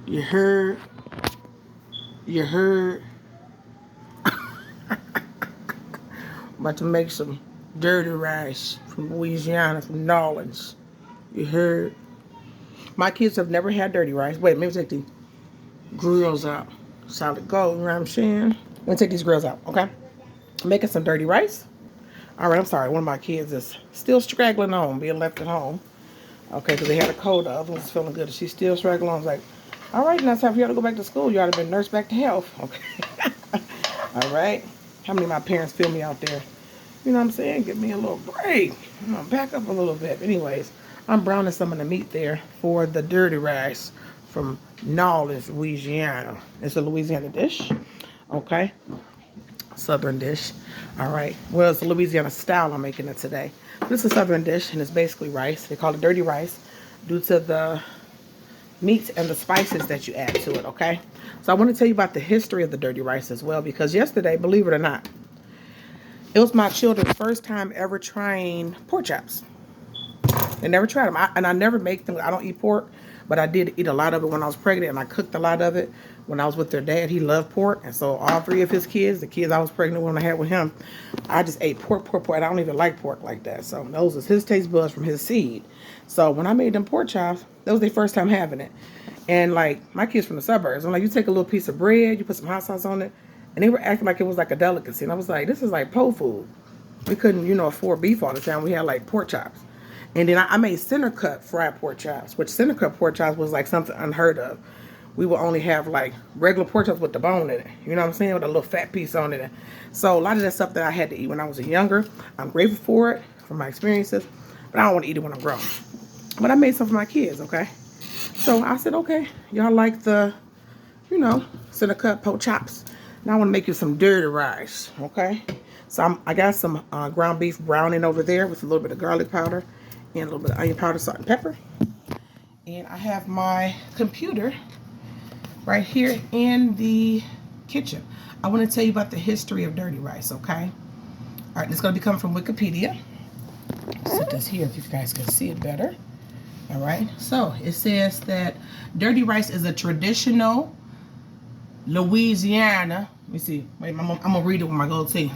You heard? You heard? About to make some dirty rice from Louisiana, from New Orleans. You heard? My kids have never had dirty rice. Wait, maybe take the grills out. Solid gold, you know what I'm saying? Let me take these grills out, okay? I'm making some dirty rice. All right, I'm sorry. One of my kids is still straggling on, being left at home. Okay, because they had a cold. The other one's feeling good. She's still straggling on. I was like, all right, now it's time for you to go back to school. You ought to have been nursed back to health. Okay. All right. How many of my parents feel me out there? You know what I'm saying? Give me a little break. I'm going to back up a little bit. Anyways, I'm browning some of the meat there for the dirty rice from New Orleans, Louisiana. It's a Louisiana dish. Okay. Southern dish. All right. Well, it's a Louisiana style I'm making it today. This is a Southern dish, and it's basically rice. They call it dirty rice due to the meats and the spices that you add to it, okay? So I want to tell you about the history of the dirty rice as well, because yesterday, believe it or not, it was my children's first time ever trying pork chops. They never tried them. And I never make them. I don't eat pork, but I did eat a lot of it when I was pregnant, and I cooked a lot of it when I was with their dad. He loved pork, and so all three of his kids, the kids I was pregnant when I had with him, I just ate pork. And I don't even like pork like that. So those was his taste buds from his seed. So when I made them pork chops, that was their first time having it. And like my kids from the suburbs, I'm like, you take a little piece of bread, you put some hot sauce on it, and they were acting like it was like a delicacy. And I was like, this is like po food. We couldn't, afford beef all the time. We had like pork chops. And then I made center cut fried pork chops, which center cut pork chops was like something unheard of. We would only have like regular pork chops with the bone in it. You know what I'm saying? With a little fat piece on it. So a lot of that stuff that I had to eat when I was younger, I'm grateful for it, for my experiences, but I don't want to eat it when I'm grown. But I made some for my kids, okay? So I said, okay, y'all like the, center cut pork chops. Now I want to make you some dirty rice, okay? So I got some ground beef browning over there with a little bit of garlic powder and a little bit of onion powder, salt, and pepper. And I have my computer right here in the kitchen. I want to tell you about the history of dirty rice, okay? All right, it's going to be coming from Wikipedia. Set this here if you guys can see it better. All right, so it says that dirty rice is a traditional Louisiana. Let me see. Wait, I'm going to read it with my gold teeth.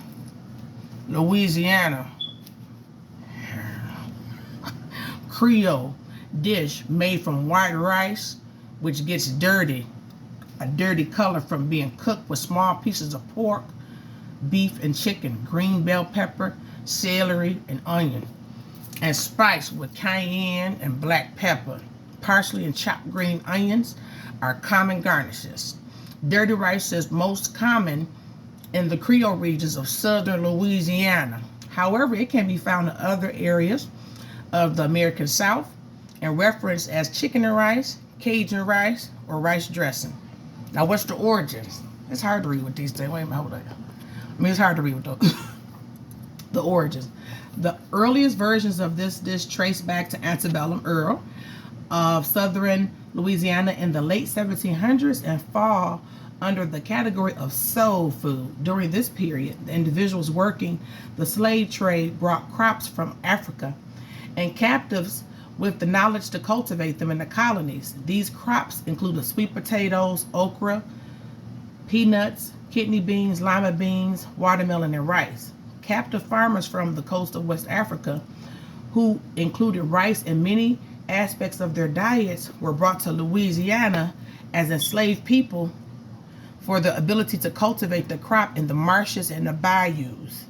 Louisiana Creole dish made from white rice, which gets dirty, a dirty color from being cooked with small pieces of pork, beef, and chicken, green bell pepper, celery, and onion, and spiced with cayenne and black pepper. Parsley and chopped green onions are common garnishes. Dirty rice is most common in the Creole regions of southern Louisiana. However, it can be found in other areas of the American South and referenced as chicken and rice, Cajun rice, or rice dressing. Now, what's the origins? It's hard to read with these things. Wait a minute, hold on. It's hard to read with those. The origins. The earliest versions of this dish trace back to antebellum Earl of southern Louisiana in the late 1700s and fall under the category of soul food. During this period, the individuals working the slave trade brought crops from Africa and captives with the knowledge to cultivate them in the colonies. These crops included sweet potatoes, okra, peanuts, kidney beans, lima beans, watermelon, and rice. Captive farmers from the coast of West Africa, who included rice in many aspects of their diets, were brought to Louisiana as enslaved people for the ability to cultivate the crop in the marshes and the bayous.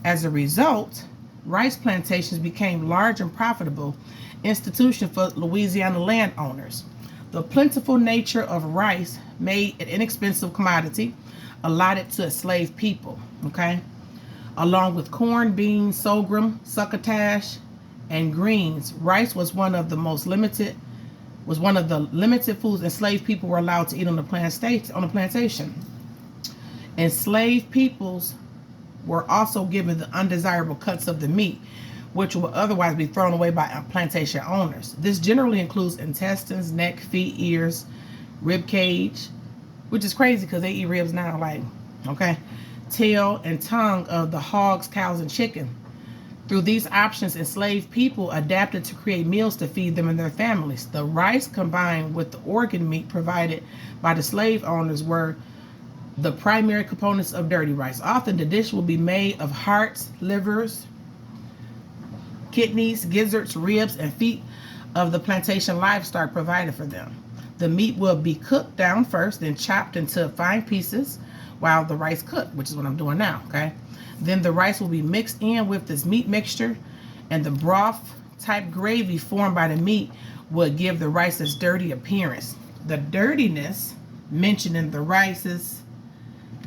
As a result, rice plantations became large and profitable institutions for Louisiana landowners. The plentiful nature of rice made an inexpensive commodity allotted to enslaved people, okay? Along with corn, beans, sorghum, succotash, and greens, rice was one of the limited foods enslaved people were allowed to eat on the plantation. Enslaved peoples were also given the undesirable cuts of the meat, which would otherwise be thrown away by plantation owners. This generally includes intestines, neck, feet, ears, rib cage, which is crazy because they eat ribs now, okay? Tail and tongue of the hogs, cows, and chicken. Through these options, enslaved people adapted to create meals to feed them and their families. The rice combined with the organ meat provided by the slave owners were the primary components of dirty rice. Often the dish will be made of hearts, livers, kidneys, gizzards, ribs, and feet of the plantation livestock provided for them. The meat will be cooked down first, then chopped into fine pieces while the rice cooked, which is what I'm doing now, okay? Then the rice will be mixed in with this meat mixture, and the broth type gravy formed by the meat will give the rice its dirty appearance. The dirtiness mentioned in the rice's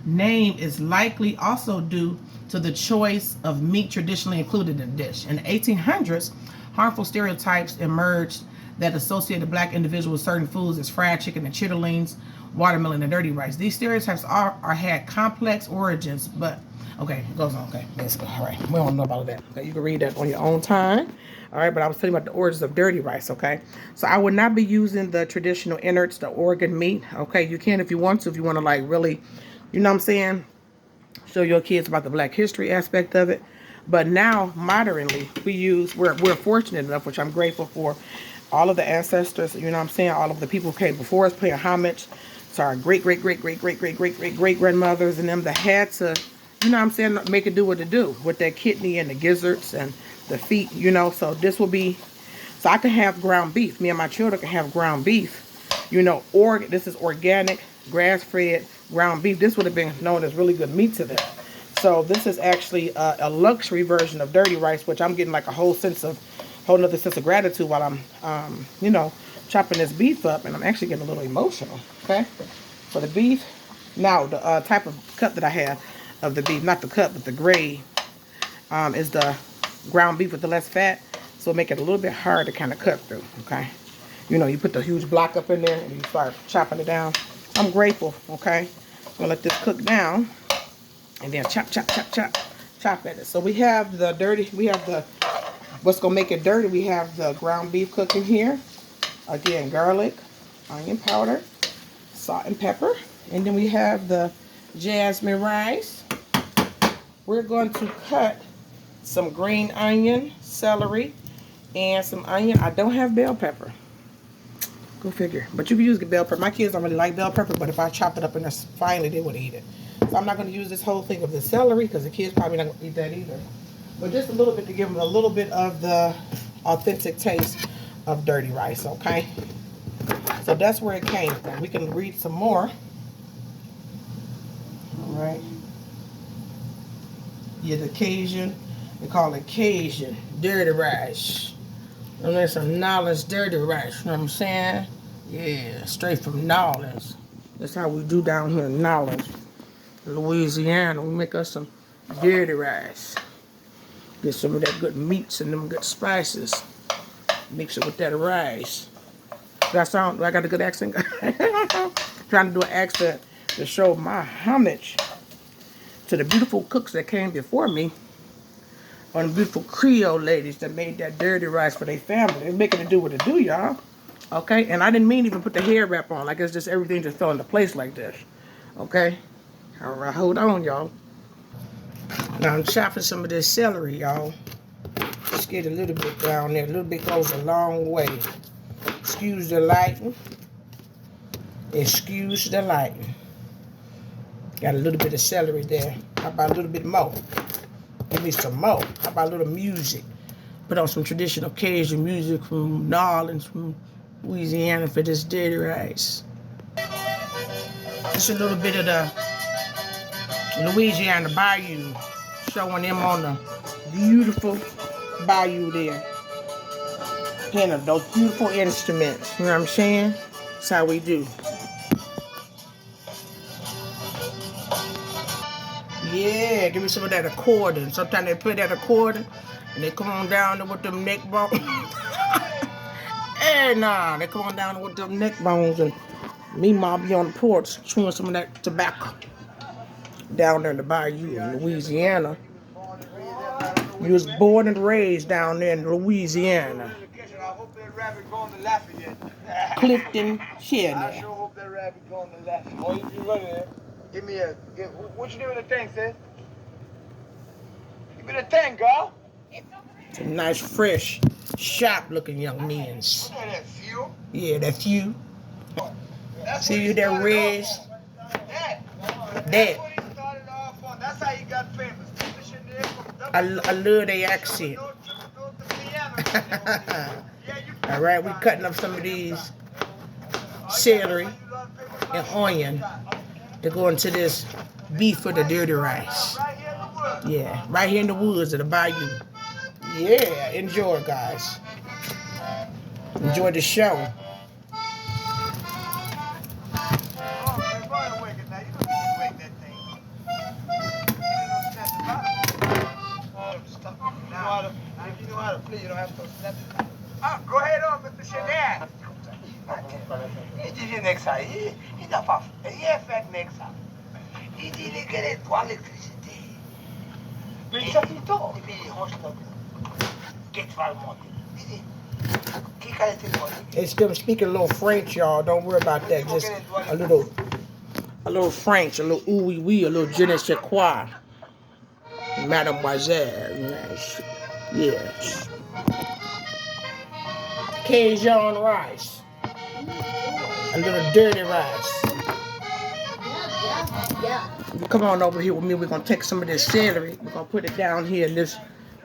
name is likely also due to the choice of meat traditionally included in the dish. In the 1800s, harmful stereotypes emerged that associated black individuals with certain foods as fried chicken and chitterlings, watermelon, and dirty rice. These stereotypes are had complex origins, but okay, it goes on. Okay, let's go. All right, we don't know about that. Okay, you can read that on your own time. All right, but I was telling you about the origins of dirty rice. Okay, so I would not be using the traditional innards, the organ meat. Okay, you can if you want to, if you want to like really, you know what I'm saying, show your kids about the black history aspect of it. But now, modernly, we're fortunate enough, which I'm grateful for, all of the ancestors, you know what I'm saying, all of the people who came before us paying homage to our great grandmothers and them that had to, you know what I'm saying, make it do what it do with that kidney and the gizzards and the feet, you know. So this will be, so I can have ground beef. Me and my children can have ground beef, you know, or this is organic, grass-fed ground beef. This would have been known as really good meat to them. So this is actually a luxury version of dirty rice, which I'm getting like a whole nother sense of gratitude while I'm, you know, chopping this beef up, and I'm actually getting a little emotional. Okay, for the beef. Now the type of cut that I have of the beef, not the cut, but the grade, is the ground beef with the less fat, so make it a little bit hard to kind of cut through. Okay, you know, you put the huge block up in there and you start chopping it down. I'm grateful. Okay, I'm gonna let this cook down. And then chop at it. So we have the dirty, we have the, what's going to make it dirty, we have the ground beef cooking here. Again, garlic, onion powder, salt and pepper. And then we have the jasmine rice. We're going to cut some green onion, celery, and some onion. I don't have bell pepper. Go figure. But you can use the bell pepper. My kids don't really like bell pepper, but if I chopped it up in there finely, they would eat it. So I'm not going to use this whole thing of the celery because the kids probably not going to eat that either. But just a little bit to give them a little bit of the authentic taste of dirty rice, okay? So that's where it came from. We can read some more. All right. Yeah, the Cajun. We call it Cajun dirty rice. And there's some Nolens dirty rice, you know what I'm saying? Yeah, straight from Nolens. That's how we do down here in Nolens, Louisiana. We make us some dirty rice. Get some of that good meats and them good spices. Mix it with that rice. Do I sound like I got a good accent? Trying to do an accent to show my homage to the beautiful cooks that came before me, or the beautiful Creole ladies that made that dirty rice for their family. It's making it do what it do, y'all. Okay? And I didn't mean even put the hair wrap on. Like, it's just everything just fell into place like this. Okay? All right, hold on, y'all. Now I'm chopping some of this celery, y'all. Just get a little bit down there. A little bit goes a long way. Excuse the lighting. Excuse the lighting. Got a little bit of celery there. How about a little bit more? Give me some more. How about a little music? Put on some traditional Cajun music from New Orleans, from Louisiana for this dirty rice. Just a little bit of the Louisiana Bayou, showing them on the beautiful bayou there. Playing of those beautiful instruments. You know what I'm saying? That's how we do. Yeah, give me some of that accordion. Sometimes they play that accordion and they come on down there with them neck bones. Hey, nah, they come on down with them neck bones, and me ma be on the porch chewing some of that tobacco down there in the bayou in Louisiana. You was born and raised down there in Louisiana. Clifton, Chennai. I sure hope that rabbit going to Lafayette. Oh, you running there? Give me what you doing the thing, sis? Give me the thing, girl. It's Some nice, fresh, sharp-looking young men's. Look at that fuel. Yeah, that's you. That's See what he you there, started Reg. off on. That's That. what he started off on. That's how he got famous. This shit there from I love their accent. No triple, no piano. Yeah, you All right, we cutting up some of these celery and onion to go into this beef for the dirty rice. Right here in the woods. Yeah, right here in the woods of the bayou. Yeah, enjoy, guys. Enjoy the show. Oh, man, go ahead and wake it now. You don't need to wake that thing. You don't snap the bottom. If you know how to play, you don't have to snap the bottom. Ah, go ahead on, Mr. Chanel. Il dit viens avec ça. Il n'a pas fait. Il a fait avec ça. Il dit il a l'étoile l'électricité. Mais il s'est fait tôt. Et puis il range là. Qu'est-ce que va le monter? Il dit qui a été le It's them speaking a little French, y'all. Don't worry about that. Just a little French, a little ooey wee, a little je ne sais quoi. Mademoiselle. Nice. Yes. Cajun rice. A little dirty rice. Come on over here with me. We're going to take some of this celery. We're going to put it down here in this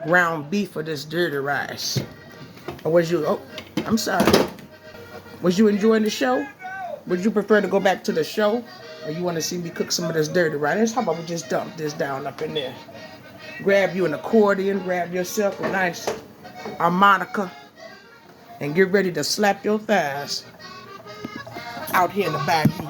ground beef for this dirty rice. Or was you, oh, I'm sorry. Was you enjoying the show? Would you prefer to go back to the show? Or you want to see me cook some of this dirty rice? How about we just dump this down up in there? Grab you an accordion, grab yourself a nice harmonica, and get ready to slap your thighs out here in the bayou.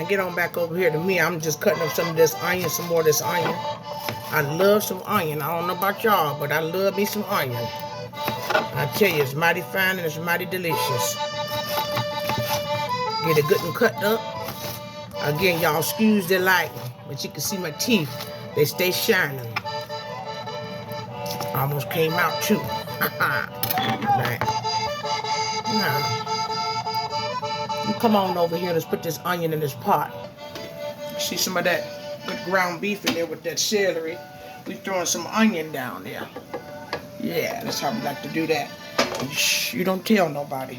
Get on back over here to me. I'm just cutting up some of this onion, some more of this onion. I love some onion. I don't know about y'all, but I love me some onion. I tell you, it's mighty fine and it's mighty delicious. Get it good and cut up. Again, y'all excuse the light, but you can see my teeth. They stay shining. Almost came out too. Right. Now, come on over here. Let's put this onion in this pot. See some of that good ground beef in there with that celery. We throwing some onion down there. Yeah, that's how we like to do that. Shh, you don't tell nobody.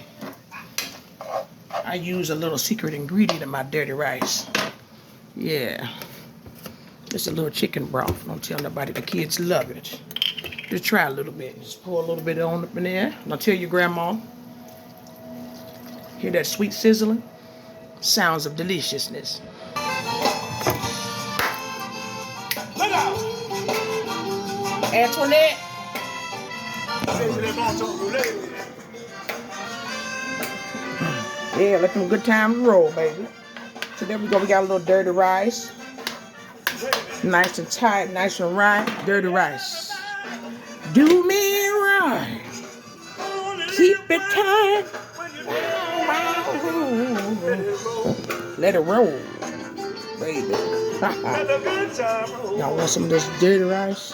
I use a little secret ingredient in my dirty rice. Yeah. Just a little chicken broth. Don't tell nobody. The kids love it. Just try a little bit. Just pour a little bit on up in there. Now tell your grandma. Hear that sweet sizzling? Sounds of deliciousness. Look out! Antoinette. Yeah, let them good times roll, baby. So there we go. We got a little dirty rice. Nice and tight, nice and right. Dirty rice. Do me right. Keep it tight. Let it roll, baby. Y'all want some of this dirty rice?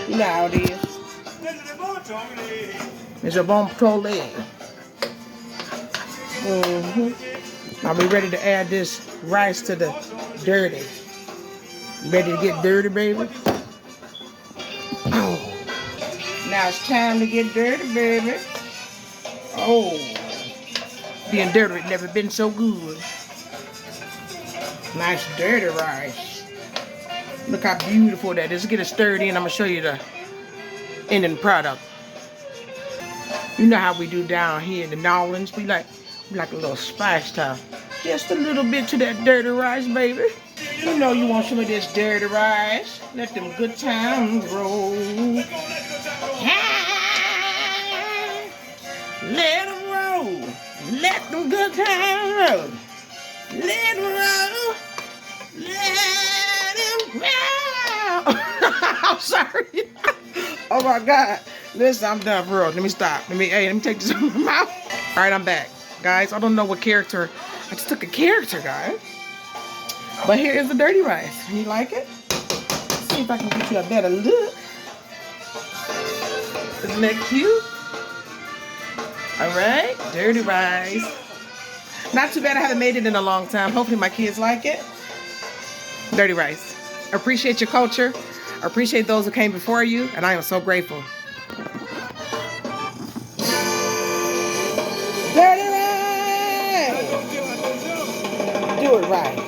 You know how it is. It's a bon tolle. Now we ready to add this rice to the dirty. Ready to get dirty, baby? Oh. Now it's time to get dirty, baby. Oh. Being dirty has never been so good. Nice dirty rice. Look how beautiful that is. Get it stirred in. I'm gonna show you the ending product. You know how we do down here in the Nolans. We like a little splash top. Just a little bit to that dirty rice, baby. You know you want some of this dirty rice. Let them good times roll. Ah, let them roll. Let them good times roll. Let them roll. Let them roll. I'm sorry. Oh my God. Listen, I'm done, bro. Let me stop. Let me take this out of my mouth. All right, I'm back. Guys, I don't know what character. I just took a character, guys. But here is the dirty rice. You like it? Let's see if I can get you a better look. Isn't that cute? All right, dirty rice. Not too bad. I haven't made it in a long time. Hopefully my kids like it. Dirty rice. Appreciate your culture. Appreciate those who came before you, and I am so grateful. Dirty rice. Do it right.